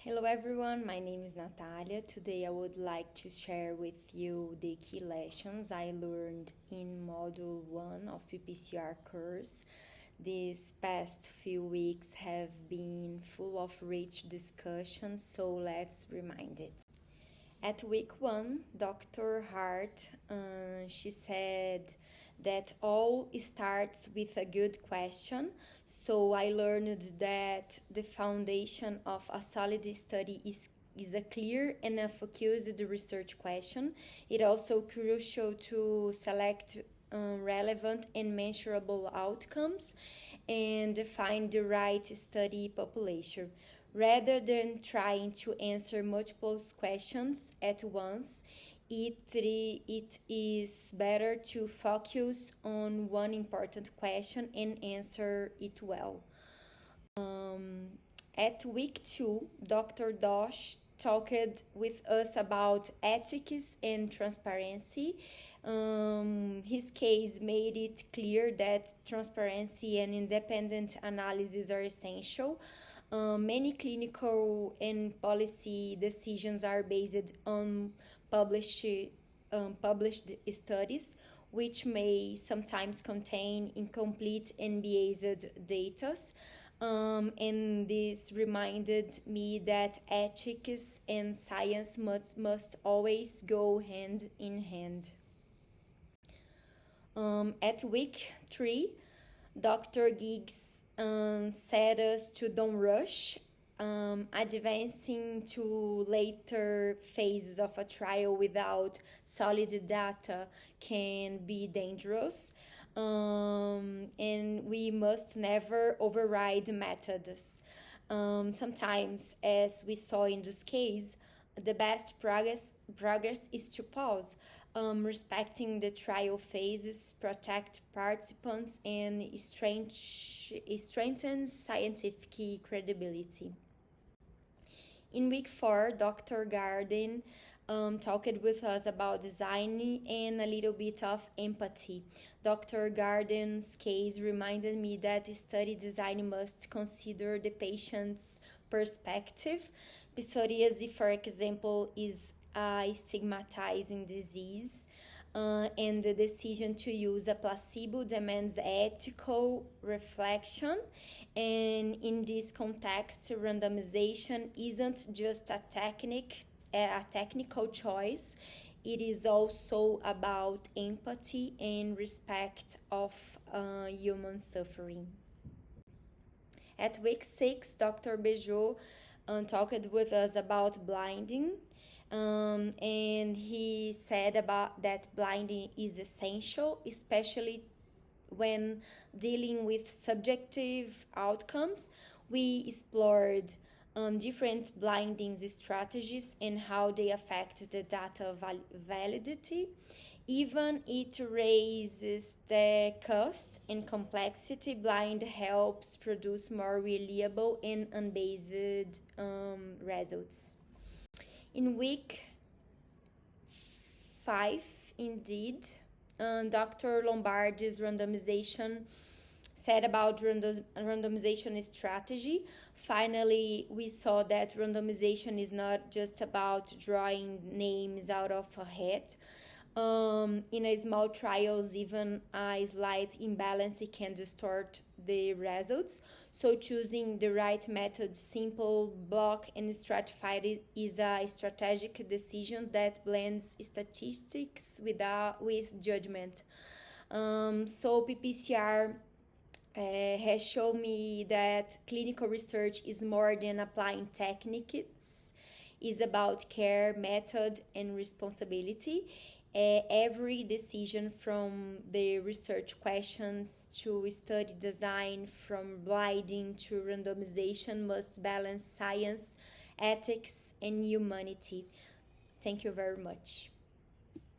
Hello everyone, my name is Natalia. Today I would like to share with you the key lessons I learned in Module 1 of PPCR course. These past few weeks have been full of rich discussions, so let's remind it. At week 1, Dr. Hart, she said that all starts with a good question. So I learned that the foundation of a solid study is a clear and a focused research question. It also crucial to select relevant and measurable outcomes and define the right study population. Rather than trying to answer multiple questions at once, it is better to focus on one important question and answer it well. At week 2, Dr. Dosh talked with us about ethics and transparency. His case made it clear that transparency and independent analysis are essential. Many clinical and policy decisions are based on published studies, which may sometimes contain incomplete and biased data. And this reminded me that ethics and science must always go hand in hand. At week 3, Dr. Giggs said us to don't rush. Advancing to later phases of a trial without solid data can be dangerous, and we must never override methods. Sometimes, as we saw in this case, the best progress is to pause, respecting the trial phases, protect participants, and strengthens scientific credibility. In week 4, Dr. Garden talked with us about design and a little bit of empathy. Dr. Garden's case reminded me that study design must consider the patient's perspective. Psoriasis, for example, is a stigmatizing disease, and the decision to use a placebo demands ethical reflection. And in this context, randomization isn't just a technical choice. It is also about empathy and respect of human suffering. At week 6, Dr. Bejo talked with us about blinding. And he said about that blinding is essential, especially when dealing with subjective outcomes. We explored different blinding strategies and how they affect the data validity. Even it raises the cost and complexity. Blind helps produce more reliable and unbiased results. In week 5, indeed, Dr. Lombardi's randomization said about randomization strategy. Finally, we saw that randomization is not just about drawing names out of a hat. In a small trials, even a slight imbalance can distort the results. So choosing the right method, simple, block, and stratified is a strategic decision that blends statistics with judgment. So PPCR has shown me that clinical research is more than applying techniques. It's about care, method, and responsibility. Every decision, from the research questions to study design, from blinding to randomization, must balance science, ethics, and humanity. Thank you very much.